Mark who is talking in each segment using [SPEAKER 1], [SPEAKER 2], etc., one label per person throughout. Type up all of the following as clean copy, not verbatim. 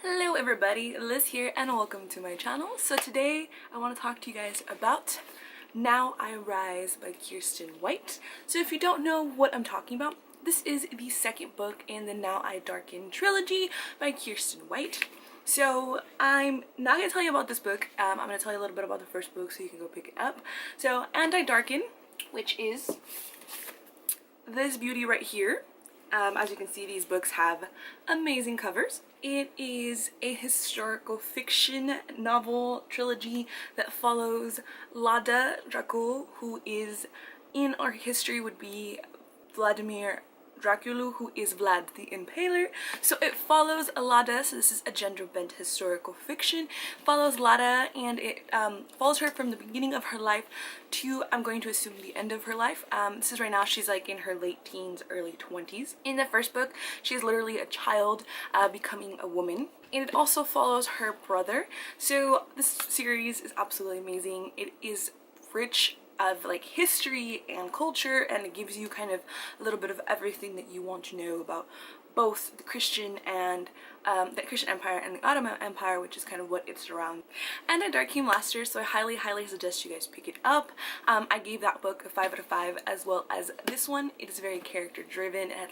[SPEAKER 1] Hello everybody, Liz here and welcome to my channel. So today I want to talk to you guys about Now I Rise by Kiersten White. So if you don't know what I'm talking about, this is the second book in the Now I Darken trilogy by Kiersten White. So I'm not going to tell you about this book, I'm going to tell you a little bit about the first book so you can go pick it up. So I Darken, which is this beauty right here. As you can see, these books have amazing covers. It is a historical fiction novel trilogy that follows Lada Dracul, who is in our history would be Vladimir Dracula, who is Vlad the Impaler. So it follows Lada, so this is a gender-bent historical fiction, follows Lada, and it follows her from the beginning of her life to, I'm going to assume, the end of her life. This is right now, she's like in her late teens, early 20s. In the first book, she's literally a child becoming a woman. And it also follows her brother. So this series is absolutely amazing. It is rich of like history and culture, and it gives you kind of a little bit of everything that you want to know about both the Christian and the Christian Empire and the Ottoman Empire, which is kind of what it's around. And I Darken came last year, so I highly suggest you guys pick it up. I gave that book a 5 out of 5, as well as this one. It is very character driven, and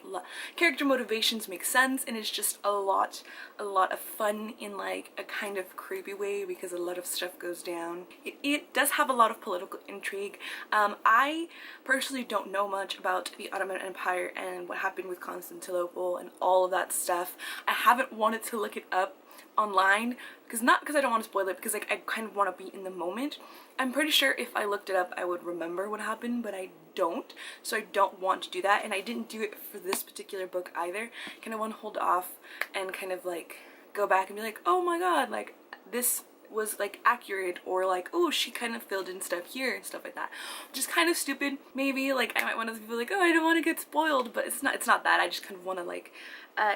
[SPEAKER 1] character motivations make sense, and it's just a lot of fun in like a kind of creepy way because a lot of stuff goes down. It does have a lot of political intrigue. I personally don't know much about the Ottoman Empire and what happened with Constantinople and all of that stuff. I haven't wanted to look it up online, not because I don't want to spoil it, because like I kind of want to be in the moment. I'm pretty sure if I looked it up I would remember what happened, but I don't, so I don't want to do that, and I didn't do it for this particular book either. Kind of want to hold off and kind of like go back and be like, oh my god, like this was like accurate, or like, oh, she kind of filled in stuff here and stuff like that, which is kind of stupid. Maybe like I might want to be like, oh, I don't want to get spoiled, but it's not that. I just kind of want to like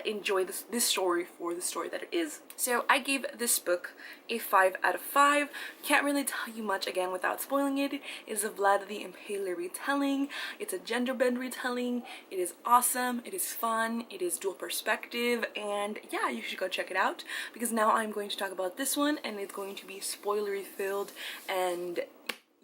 [SPEAKER 1] enjoy this story for the story that it is. So I gave this book a 5 out of 5. Can't really tell you much again without spoiling it. It is a Vlad the Impaler retelling. It's a gender bend retelling. It is awesome. It is fun. It is dual perspective, and yeah, you should go check it out, because now I'm going to talk about this one and it's going to be spoilery filled. And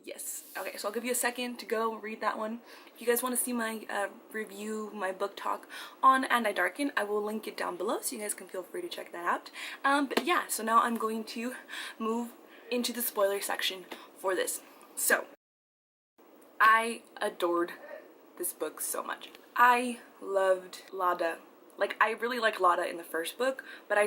[SPEAKER 1] yes, okay, so I'll give you a second to go read that one. If you guys want to see my review, my book talk on I Darken, I will link it down below, so you guys can feel free to check that out. But yeah, so now I'm going to move into the spoiler section for this. So I adored this book so much. I loved Lada. Like, I really like Lada in the first book, but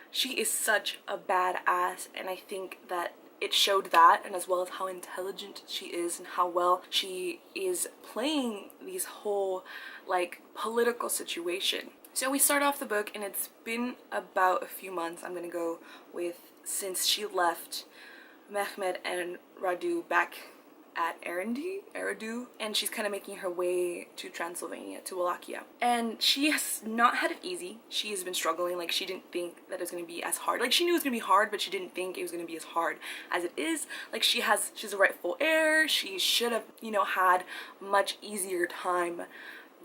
[SPEAKER 1] she is such a badass, and I think that it showed that, and as well as how intelligent she is and how well she is playing these whole like political situation. So we start off the book, and it's been about a few months, I'm gonna go with, since she left Mehmed and Radu back at Eridu, and she's kind of making her way to Transylvania, to Wallachia. And she has not had it easy. She has been struggling. Like, she didn't think that it was going to be as hard. Like, she knew it was going to be hard, but she didn't think it was going to be as hard as it is. Like, she's a rightful heir. She should have, you know, had much easier time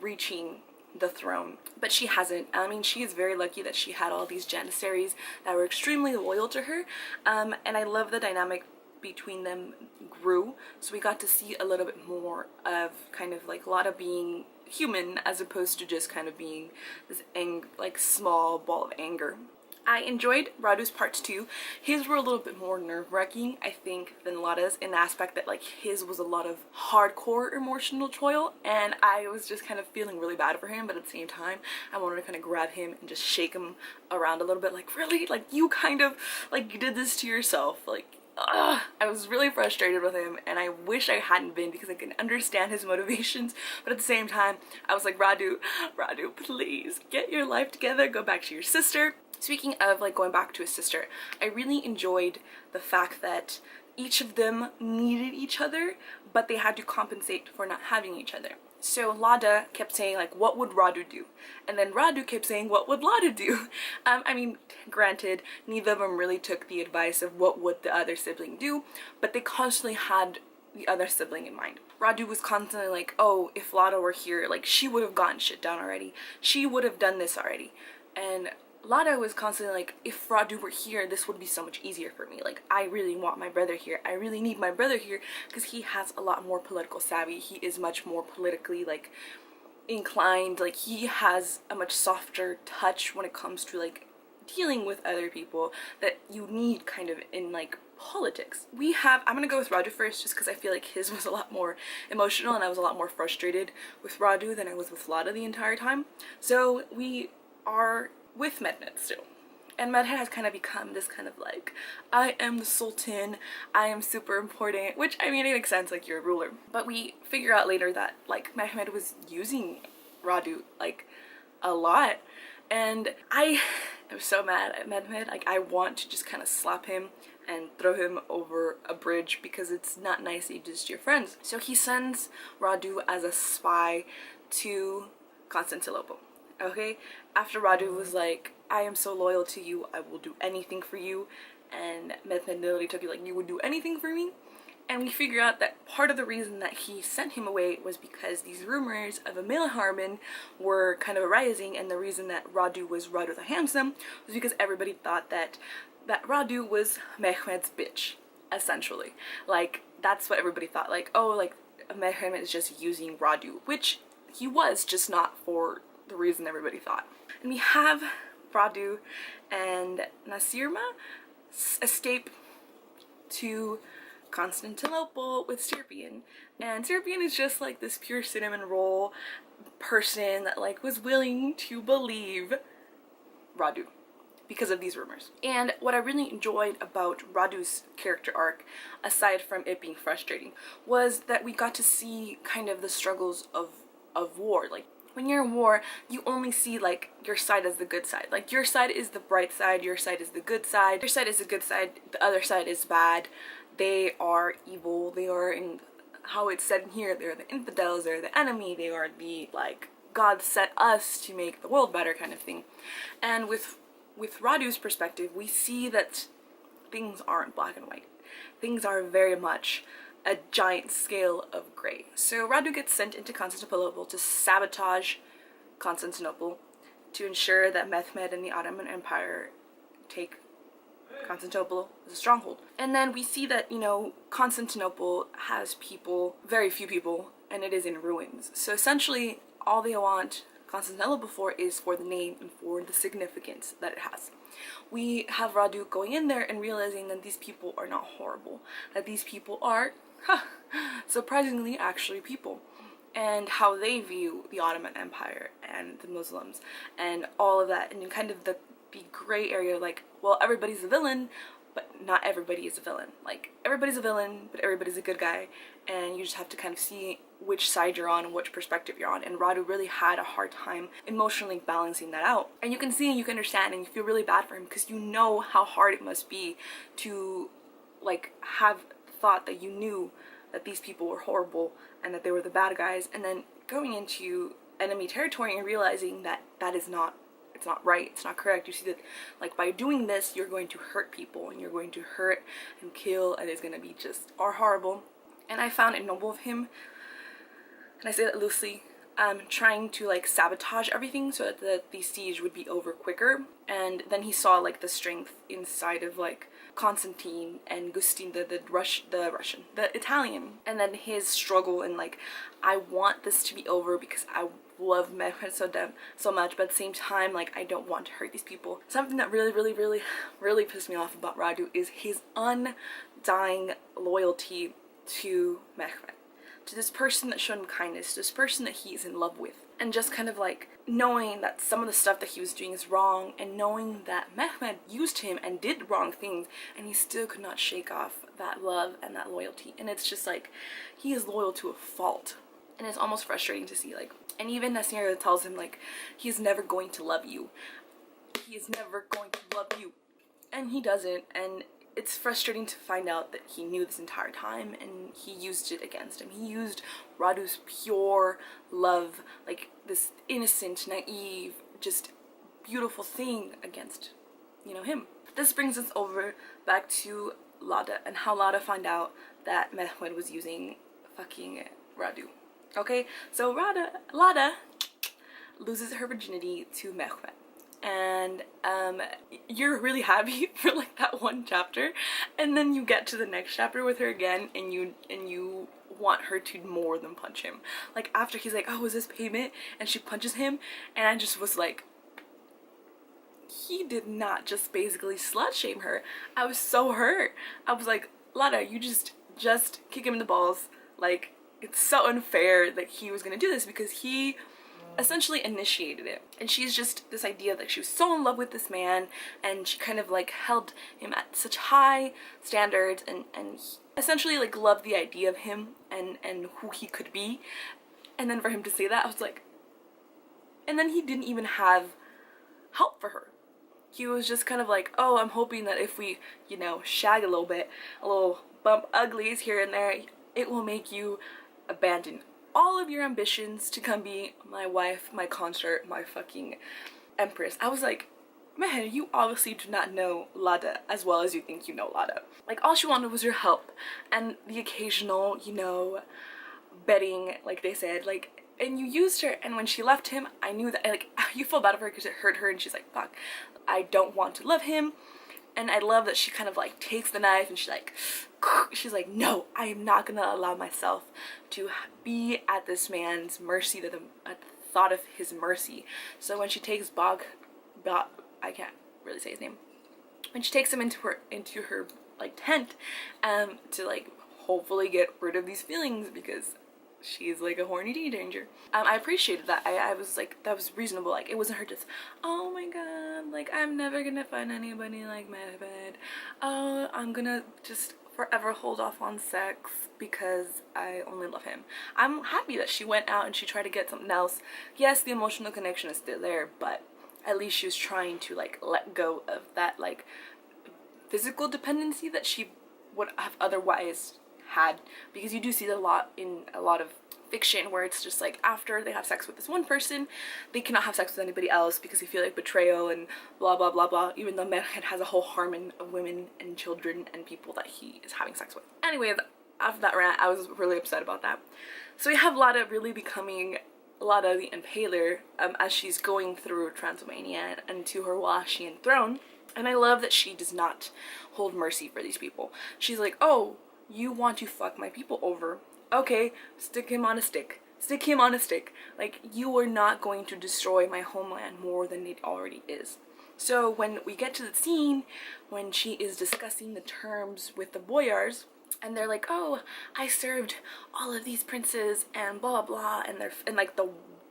[SPEAKER 1] reaching the throne, but she hasn't. I mean, she is very lucky that she had all these janissaries that were extremely loyal to her, and I love the dynamic between them grew, so we got to see a little bit more of kind of like Lada being human as opposed to just kind of being this like small ball of anger. I enjoyed Radu's parts too. His were a little bit more nerve-wracking, I think, than Lada's, in the aspect that like his was a lot of hardcore emotional toil, and I was just kind of feeling really bad for him, but at the same time I wanted to kind of grab him and just shake him around a little bit, like, really? Like, you kind of like, you did this to yourself. Like, I was really frustrated with him, and I wish I hadn't been, because I can understand his motivations, but at the same time I was like, Radu, please get your life together, go back to your sister. Speaking of like going back to his sister, I really enjoyed the fact that each of them needed each other, but they had to compensate for not having each other. So Lada kept saying like, what would Radu do? And then Radu kept saying, what would Lada do? I mean, granted, neither of them really took the advice of what would the other sibling do, but they constantly had the other sibling in mind. Radu was constantly like, oh, if Lada were here, like, she would have gotten shit done already. She would have done this already. And Lada was constantly like, if Radu were here, this would be so much easier for me. Like, I really want my brother here. I really need my brother here because he has a lot more political savvy. He is much more politically, like, inclined. Like, he has a much softer touch when it comes to, like, dealing with other people that you need kind of in, like, politics. We have, I'm gonna go with Radu first just because I feel like his was a lot more emotional and I was a lot more frustrated with Radu than I was with Lada the entire time. So we are with Mehmet still. And Mehmet has kind of become this kind of like, I am the Sultan, I am super important, which, I mean, it makes sense, like, you're a ruler. But we figure out later that, like, Mehmet was using Radu, like, a lot. And I am so mad at Mehmet. Like, I want to just kind of slap him and throw him over a bridge because it's not nice that you do this to your friends. So he sends Radu as a spy to Constantinople. Okay? After Radu was like, I am so loyal to you, I will do anything for you. And Mehmet literally took you like, you would do anything for me? And we figure out that part of the reason that he sent him away was because these rumors of a male Harman were kind of arising, and the reason that Radu was Radu the Handsome was because everybody thought that Radu was Mehmet's bitch, essentially. Like, that's what everybody thought. Like, oh, like, Mehmet is just using Radu, which he was, just not for the reason everybody thought. And we have Radu and Nasirma escape to Constantinople with Sirpion. And Sirpion is just like this pure cinnamon roll person that like was willing to believe Radu because of these rumors. And what I really enjoyed about Radu's character arc, aside from it being frustrating, was that we got to see kind of the struggles of war. Like, when you're in war, you only see like your side as the good side. Like, your side is the bright side, your side is the good side, your side is the good side, the other side is bad. They are evil, they are, in how it's said in here, they're the infidels, they're the enemy, they are the, like, God set us to make the world better kind of thing. And with Radu's perspective, we see that things aren't black and white. Things are very much a giant scale of gray. So Radu gets sent into Constantinople to sabotage Constantinople to ensure that Mehmed and the Ottoman Empire take Constantinople as a stronghold. And then we see that, you know, Constantinople has people, very few people, and it is in ruins. So essentially, all they want Constantinople for is for the name and for the significance that it has. We have Radu going in there and realizing that these people are not horrible, that these people are, surprisingly, actually people, and how they view the Ottoman Empire and the Muslims and all of that, and kind of the gray area, like, well, everybody's a villain, but not everybody is a villain. Like, everybody's a villain, but everybody's a good guy, and you just have to kind of see which side you're on and which perspective you're on. And Radu really had a hard time emotionally balancing that out. And you can see and you can understand and you feel really bad for him because you know how hard it must be to, like, have thought that you knew that these people were horrible and that they were the bad guys, and then going into enemy territory and realizing that that is not, it's not right, it's not correct. You see that, like, by doing this, you're going to hurt people, and you're going to hurt and kill, and it's going to be just horrible. And I found it noble of him, and I say that loosely, trying to, like, sabotage everything so that the siege would be over quicker. And then he saw, like, the strength inside of, like, Constantine and Gustin, the Italian, and then his struggle and, like, I want this to be over because I love Mehmed so much, but at the same time, like, I don't want to hurt these people. Something that really pissed me off about Radu is his undying loyalty to Mehmed, to this person that showed him kindness, to this person that he's in love with, and just kind of like knowing that some of the stuff that he was doing is wrong, and knowing that Mehmed used him and did wrong things, and he still could not shake off that love and that loyalty. And it's just like, he is loyal to a fault, and it's almost frustrating to see. Like, and even Nasir tells him, like, he's never going to love you, he is never going to love you, and he doesn't. And it's frustrating to find out that he knew this entire time and he used it against him. He used Radu's pure love, like this innocent, naive, just beautiful thing against, you know, him. This brings us over back to Lada and how Lada found out that Mehmed was using fucking Radu. Okay, so Lada loses her virginity to Mehmed. and you're really happy for like that one chapter, and then you get to the next chapter with her again, and you want her to more than punch him. Like after he's like, oh, is this payment, and she punches him, and I just was like, he did not just basically slut shame her. I was so hurt. I was like, Lada, you just kick him in the balls. Like, it's so unfair that he was gonna do this, because he essentially initiated it. And she's just this idea that she was so in love with this man, and she kind of like held him at such high standards, and essentially like loved the idea of him and who he could be. And then for him to say that, I was like, and then he didn't even have help for her. He was just kind of like, oh, I'm hoping that if we, you know, shag a little bit, a little bump uglies here and there, it will make you abandon all of your ambitions to come be my wife, my consort, my fucking empress. I was like, man, you obviously do not know Lada as well as you think you know Lada. Like, all she wanted was your help and the occasional, you know, betting, like they said, like, and you used her. And when she left him, I knew that, like, you feel bad for her because it hurt her, and she's like, fuck, I don't want to love him. And I love that she kind of like takes the knife, and she's like, no, I am not gonna allow myself to be at this man's mercy, at the thought of his mercy. So when she takes Bog, I can't really say his name, when she takes him into her like tent, to like hopefully get rid of these feelings, because she's like a horny teenager. I appreciated that. I was like, that was reasonable. Like, it wasn't her just, oh my god, like, I'm never gonna find anybody like Mehmed. Oh, I'm gonna just forever hold off on sex because I only love him. I'm happy that she went out and she tried to get something else. Yes, the emotional connection is still there, but at least she was trying to like let go of that like physical dependency that she would have otherwise had, because you do see a lot in a lot of fiction where it's just like after they have sex with this one person, they cannot have sex with anybody else because they feel like betrayal and blah blah blah blah, even though Merhed has a whole harem of women and children and people that he is having sex with. Anyway, after that rant, I was really upset about that. So we have Lada really becoming Lada the Impaler, as she's going through Transylvania and to her Wallachian throne. And I love that she does not hold mercy for these people. She's like, oh, you want to fuck my people over? Okay, stick him on a stick. Stick him on a stick. Like, you are not going to destroy my homeland more than it already is. So when we get to the scene when she is discussing the terms with the boyars, and they're like, oh, I served all of these princes and blah blah, and like the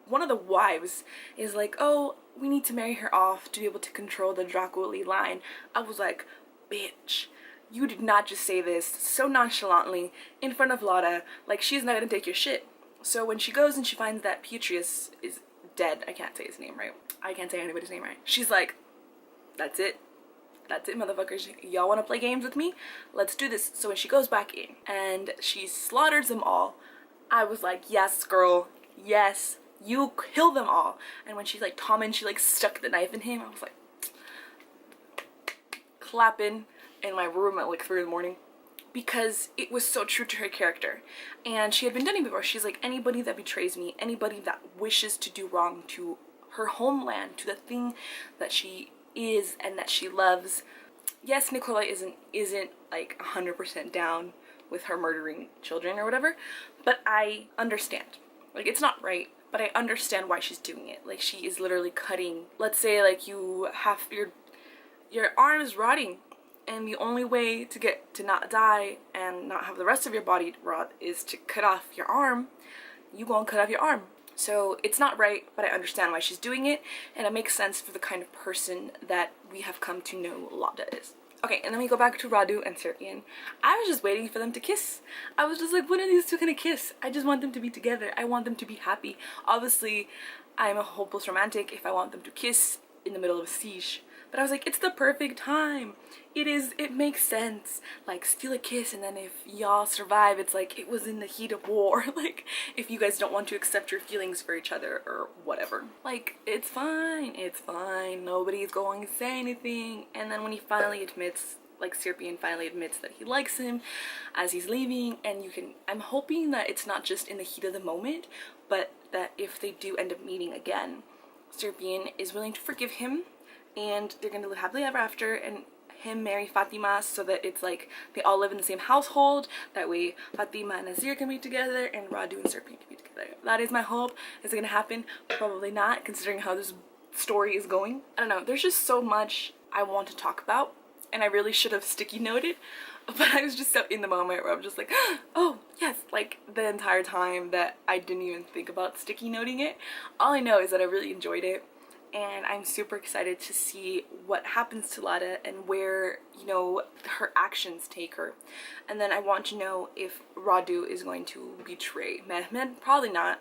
[SPEAKER 1] one of the wives is like, oh, we need to marry her off to be able to control the Draculi line. I was like, bitch, you did not just say this so nonchalantly in front of Lada, like she's not gonna take your shit. So when she goes and she finds that Petrius is dead, I can't say his name right, I can't say anybody's name right, she's like, that's it, motherfuckers, y'all wanna play games with me? Let's do this. So when she goes back in and she slaughters them all, I was like, yes girl, yes, you kill them all. And when she's like Tommen, she like stuck the knife in him, I was like clapping in my room at like 3 in the morning, because it was so true to her character. And she had been done it before. She's like, anybody that betrays me, anybody that wishes to do wrong to her homeland, to the thing that she is and that she loves. Yes, Nicola isn't like 100% down with her murdering children or whatever, but I understand. Like, it's not right, but I understand why she's doing it. Like, she is literally cutting, let's say like you have your arm is rotting, and the only way to get to not die and not have the rest of your body rot is to cut off your arm. You gonna cut off your arm. So it's not right, but I understand why she's doing it, and it makes sense for the kind of person that we have come to know Lada is. Okay, and then we go back to Radu and Serpian. I was just waiting for them to kiss. I was just like, when are these two gonna kiss? I just want them to be together. I want them to be happy. Obviously, I'm a hopeless romantic if I want them to kiss in the middle of a siege. But I was like, it's the perfect time. It makes sense. Like, steal a kiss, and then if y'all survive, it's like it was in the heat of war. Like, if you guys don't want to accept your feelings for each other or whatever. Like, it's fine. It's fine. Nobody's going to say anything. And then when he finally admits, like Serpian finally admits that he likes him as he's leaving, and I'm hoping that it's not just in the heat of the moment, but that if they do end up meeting again, Serpian is willing to forgive him, and they're gonna live happily ever after, and him marry Fatima so that it's like they all live in the same household. That way Fatima and Nazir can be together and Radu and Serpent can be together. That is my hope. Is it gonna happen? Probably not, considering how this story is going. I don't know, there's just so much I want to talk about, and I really should have sticky noted, but I was just so in the moment where I'm just like, oh yes, like the entire time that I didn't even think about sticky noting it. All I know is that I really enjoyed it, and I'm super excited to see what happens to Lada and where, you know, her actions take her. And then I want to know if Radu is going to betray Mehmed. Probably not.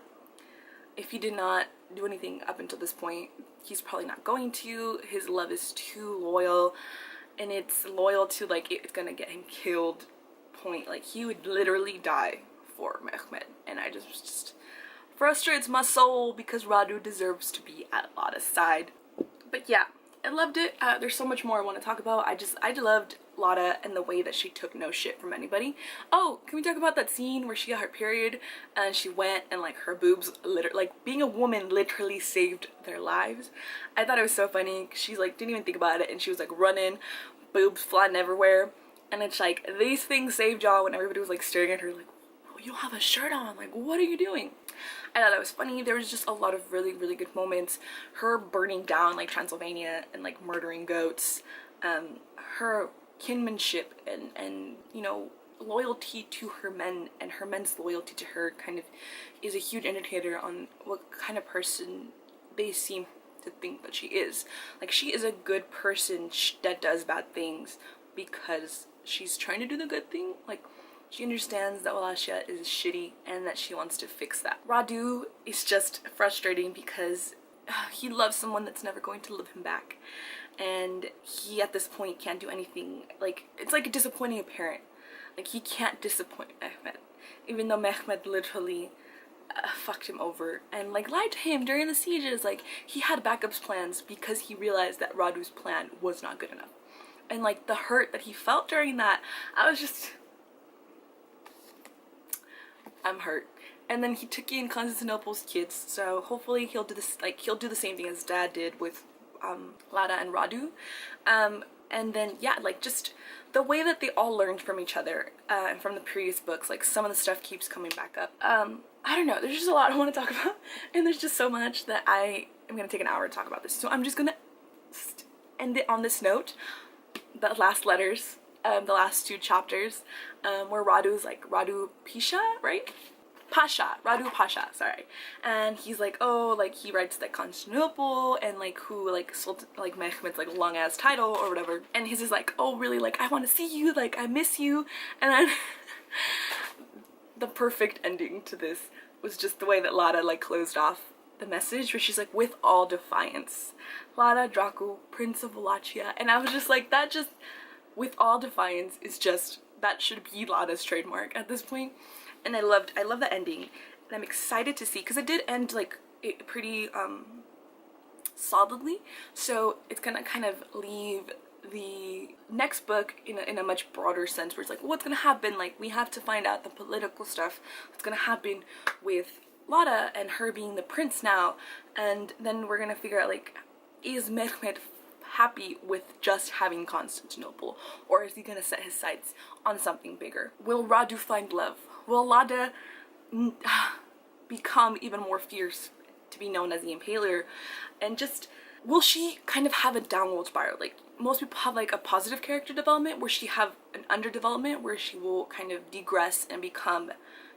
[SPEAKER 1] If he did not do anything up until this point, he's probably not going to. His love is too loyal, and it's loyal to like it's gonna get him killed point. Like he would literally die for Mehmed, and I just frustrates my soul because Radu deserves to be at Lada's side. But yeah, I loved it. There's so much more I want to talk about. I loved Lada and the way that she took no shit from anybody. Oh, can we talk about that scene where she got her period and she went and like her boobs, like being a woman literally saved their lives. I thought it was so funny. She like didn't even think about it, and she was like running, boobs flying everywhere, and it's like these things saved y'all when everybody was like staring at her like, oh, you don't have a shirt on, like what are you doing? I thought that was funny. There was just a lot of really, really good moments. Her burning down like Transylvania and like murdering goats, her kinship and you know, loyalty to her men and her men's loyalty to her kind of is a huge indicator on what kind of person they seem to think that she is. Like she is a good person that does bad things because she's trying to do the good thing. Like she understands that Wallachia is shitty and that she wants to fix that. Radu is just frustrating because he loves someone that's never going to love him back, and he at this point can't do anything. Like it's like disappointing a parent. Like he can't disappoint Mehmed, even though Mehmed literally fucked him over and like lied to him during the sieges. Like he had backups plans because he realized that Radu's plan was not good enough, and like the hurt that he felt during that, I was just, I'm hurt. And then he took in Constantinople's kids, so hopefully he'll do this, like he'll do the same thing as Dad did with Lada and Radu. And then yeah, like just the way that they all learned from each other and from the previous books, like some of the stuff keeps coming back up. I don't know, there's just a lot I want to talk about, and there's just so much that I am gonna take an hour to talk about this, so I'm just gonna end it on this note. The last letters, the last two chapters, where Radu's like Radu Pisha, right? Radu Pasha, sorry. And he's like, oh, like he writes that Constantinople and like who like Sultan, like Mehmed's like long ass title or whatever. And his is like, oh really, like I want to see you, like I miss you. And then the perfect ending to this was just the way that Lada like closed off the message, where she's like, with all defiance, Lada Dracu, Prince of Wallachia. And I was just like, that just, with all defiance is just, that should be Lada's trademark at this point. And I love that ending, and I'm excited to see, because it did end like it pretty solidly, so it's gonna kind of leave the next book in a much broader sense, where it's like, what's gonna happen, like we have to find out the political stuff, what's gonna happen with Lada and her being the prince now, and then we're gonna figure out like, is Mehmed happy with just having Constantinople, or is he gonna set his sights on something bigger? Will Radu find love? Will Lada become even more fierce, to be known as the Impaler? And just, will she kind of have a downward spiral? Like most people have like a positive character development, where she have an underdevelopment where she will kind of degress and become,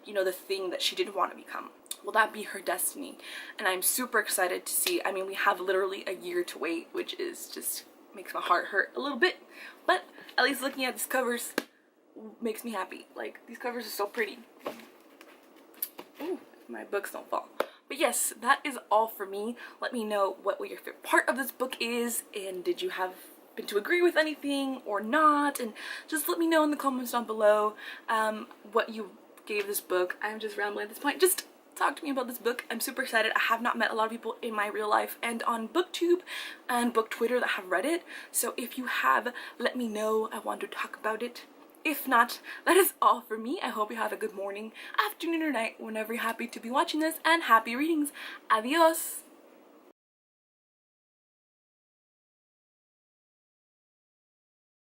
[SPEAKER 1] you know, the thing that she didn't want to become. Will that be her destiny? And I'm super excited to see. I mean, we have literally a year to wait, which is just makes my heart hurt a little bit, but at least looking at these covers makes me happy. Like these covers are so pretty. Ooh, my books don't fall. But yes, that is all for me. Let me know what your favorite part of this book is, and did you happen to agree with anything or not, and just let me know in the comments down below what you gave this book. I'm just rambling at this point. Just talk to me about this book. I'm super excited. I have not met a lot of people in my real life and on BookTube and Book Twitter that have read it, so if you have, let me know. I want to talk about it. If not, that is all for me. I hope you have a good morning, afternoon, or night whenever you're happy to be watching this, and happy readings. Adios!